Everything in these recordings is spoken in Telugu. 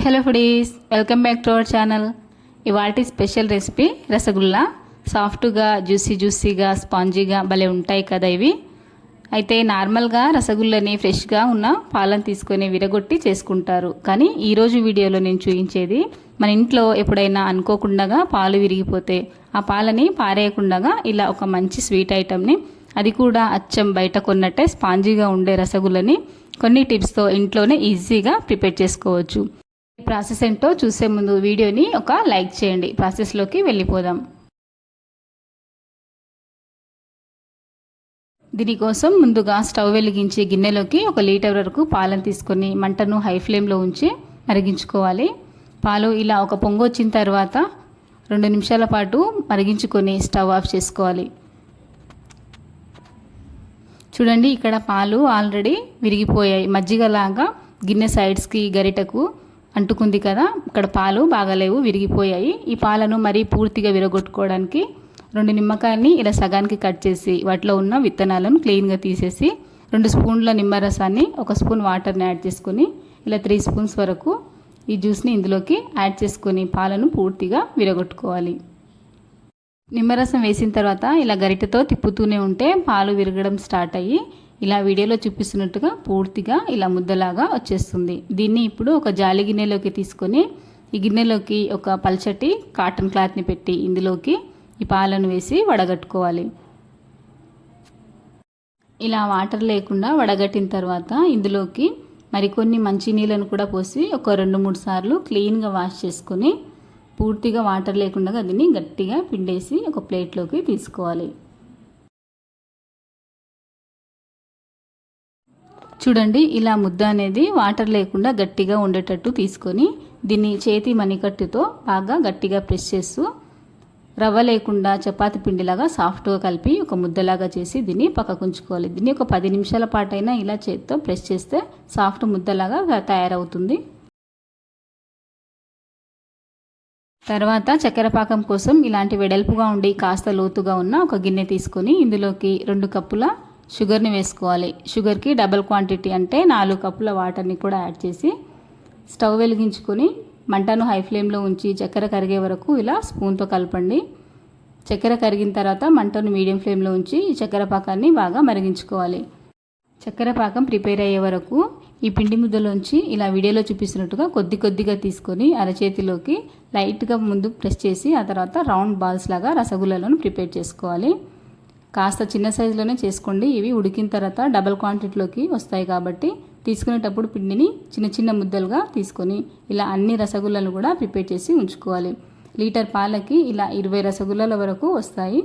Hello foodies, welcome back to our channel. ఇవాల్టి స్పెషల్ రెసిపీ రసగుల్లా. సాఫ్ట్గా జ్యూసీగా స్పాంజీగా భలే ఉంటాయి కదా ఇవి. అయితే నార్మల్గా రసగుల్లని ఫ్రెష్గా ఉన్న పాలను తీసుకొని విరగొట్టి చేసుకుంటారు. కానీ ఈరోజు వీడియోలో నేను చూపించేది మన ఇంట్లో ఎప్పుడైనా అనుకోకుండా పాలు విరిగిపోతే ఆ పాలని పారేయకుండా ఇలా ఒక మంచి స్వీట్ ఐటమ్ని, అది కూడా అచ్చం బయట కొన్నట్టే స్పాంజీగా ఉండే రసగుల్లని కొన్ని టిప్స్తో ఇంట్లోనే ఈజీగా ప్రిపేర్ చేసుకోవచ్చు. ఈ ప్రాసెస్ ఏంటో చూసే ముందు వీడియోని ఒక లైక్ చేయండి. ప్రాసెస్లోకి వెళ్ళిపోదాం. దీనికోసం ముందుగా స్టవ్ వెలిగించి గిన్నెలోకి 1 లీటర్ వరకు పాలను తీసుకొని మంటను హై ఫ్లేమ్లో ఉంచి మరిగించుకోవాలి. పాలు ఇలా ఒక పొంగు వచ్చిన తర్వాత 2 నిమిషాల పాటు మరిగించుకొని స్టవ్ ఆఫ్ చేసుకోవాలి. చూడండి, ఇక్కడ పాలు ఆల్రెడీ విరిగిపోయాయి. మజ్జిగలాగా గిన్నె సైడ్స్కి గరిటకు అంటుకుంది కదా, ఇక్కడ పాలు బాగాలేవు, విరిగిపోయాయి. ఈ పాలను మరీ పూర్తిగా విరగొట్టుకోవడానికి 2 నిమ్మకాయల్ని ఇలా సగానికి కట్ చేసి వాటిలో ఉన్న విత్తనాలను క్లీన్గా తీసేసి 2 స్పూన్ల నిమ్మరసాన్ని 1 స్పూన్ వాటర్ని యాడ్ చేసుకొని ఇలా 3 స్పూన్స్ వరకు ఈ జ్యూస్ని ఇందులోకి యాడ్ చేసుకొని పాలను పూర్తిగా విరగొట్టుకోవాలి. నిమ్మరసం వేసిన తర్వాత ఇలా గరిటెతో తిప్పుతూనే ఉంటే పాలు విరగడం స్టార్ట్ అయ్యి ఇలా వీడియోలో చూపిస్తున్నట్టుగా పూర్తిగా ఇలా ముద్దలాగా వచ్చేస్తుంది. దీన్ని ఇప్పుడు ఒక జాలి గిన్నెలోకి తీసుకొని ఈ గిన్నెలోకి ఒక పల్చటి కాటన్ క్లాత్ని పెట్టి ఇందులోకి ఈ పాలను వేసి వడగట్టుకోవాలి. ఇలా వాటర్ లేకుండా వడగట్టిన తర్వాత ఇందులోకి మరికొన్ని మంచినీళ్ళను కూడా పోసి ఒక 2-3 సార్లు క్లీన్గా వాష్ చేసుకొని పూర్తిగా వాటర్ లేకుండా దీన్ని గట్టిగా పిండేసి ఒక ప్లేట్లోకి తీసుకోవాలి. చూడండి, ఇలా ముద్ద అనేది వాటర్ లేకుండా గట్టిగా ఉండేటట్టు తీసుకొని దీన్ని చేతి మణికట్టుతో బాగా గట్టిగా ప్రెస్ చేస్తూ రవ్వ లేకుండా చపాతి పిండిలాగా సాఫ్ట్గా కలిపి ఒక ముద్దలాగా చేసి దీన్ని పక్కకు ఉంచుకోవాలి. దీన్ని ఒక 10 నిమిషాల పాటైనా ఇలా చేతితో ప్రెస్ చేస్తే సాఫ్ట్ ముద్దలాగా తయారవుతుంది. తర్వాత చక్కెర పాకం కోసం ఇలాంటి వెడల్పుగా ఉండి కాస్త లోతుగా ఉన్న ఒక గిన్నె తీసుకొని ఇందులోకి 2 కప్పుల షుగర్ని వేసుకోవాలి. షుగర్కి డబల్ క్వాంటిటీ అంటే 4 కప్పుల వాటర్ని కూడా యాడ్ చేసి స్టవ్ వెలిగించుకొని మంటను హై ఫ్లేమ్లో ఉంచి చక్కెర కరిగే వరకు ఇలా స్పూన్తో కలపండి. చక్కెర కరిగిన తర్వాత మంటను మీడియం ఫ్లేమ్లో ఉంచి ఈ చక్కెర పాకాన్ని బాగా మరిగించుకోవాలి. చక్కెర పాకం ప్రిపేర్ అయ్యే వరకు ఈ పిండి ముద్దలోంచి ఇలా వీడియోలో చూపిస్తున్నట్టుగా కొద్దిగా తీసుకొని అరచేతిలోకి లైట్గా ముందు ప్రెస్ చేసి ఆ తర్వాత రౌండ్ బాల్స్ లాగా రసగుల్లాలను ప్రిపేర్ చేసుకోవాలి. కాస్త చిన్న సైజులోనే చేసుకోండి. ఇవి ఉడికిన తర్వాత డబల్ క్వాంటిటీలోకి వస్తాయి కాబట్టి తీసుకునేటప్పుడు పిండిని చిన్న ముద్దలుగా తీసుకొని ఇలా అన్ని రసగుల్లాలు కూడా ప్రిపేర్ చేసి ఉంచుకోవాలి. లీటర్ పాలకి ఇలా 20 రసగుల్లాల వరకు వస్తాయి.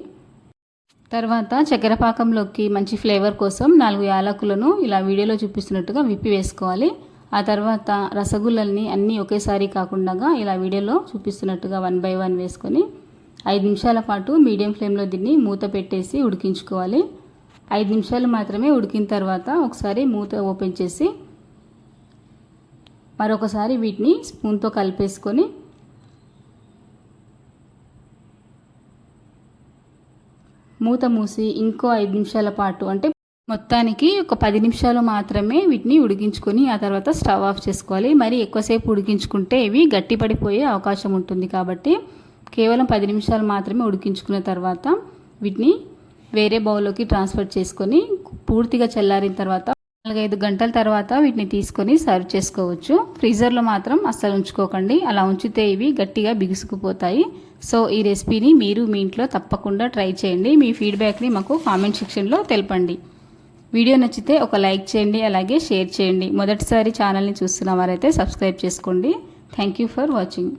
తర్వాత చక్కెర పాకంలోకి మంచి ఫ్లేవర్ కోసం 4 యాలకులను ఇలా వీడియోలో చూపిస్తున్నట్టుగా విప్పి వేసుకోవాలి. ఆ తర్వాత రసగుల్లాల్ని అన్నీ ఒకేసారి కాకుండా ఇలా వీడియోలో చూపిస్తున్నట్టుగా 1 by 1 వేసుకొని 5 నిమిషాల పాటు మీడియం ఫ్లేమ్లో దీన్ని మూత పెట్టేసి ఉడికించుకోవాలి. 5 నిమిషాలు మాత్రమే ఉడికిన తర్వాత ఒకసారి మూత ఓపెన్ చేసి మరొకసారి వీటిని స్పూన్తో కలిపేసుకొని మూత మూసి ఇంకో 5 నిమిషాల పాటు అంటే మొత్తానికి ఒక 10 నిమిషాలు మాత్రమే వీటిని ఉడికించుకొని ఆ తర్వాత స్టవ్ ఆఫ్ చేసుకోవాలి. మరి ఎక్కువసేపు ఉడికించుకుంటే ఇవి గట్టిపడిపోయే అవకాశం ఉంటుంది కాబట్టి కేవలం 10 నిమిషాలు మాత్రమే ఉడికించుకున్న తర్వాత వీటిని వేరే బౌల్లోకి ట్రాన్స్ఫర్ చేసుకొని పూర్తిగా చల్లారిన తర్వాత 4-5 గంటల తర్వాత వీటిని తీసుకొని సర్వ్ చేసుకోవచ్చు. ఫ్రీజర్లో మాత్రం అస్సలు ఉంచుకోకండి, అలా ఉంచితే ఇవి గట్టిగా బిగుసుకుపోతాయి. సో ఈ రెసిపీని మీరు మీ ఇంట్లో తప్పకుండా ట్రై చేయండి. మీ ఫీడ్బ్యాక్ని మాకు కామెంట్ సెక్షన్లో తెలపండి. వీడియో నచ్చితే ఒక లైక్ చేయండి, అలాగే షేర్ చేయండి. మొదటిసారి ఛానల్ని చూస్తున్న వారైతే సబ్స్క్రైబ్ చేసుకోండి. Thank you for watching.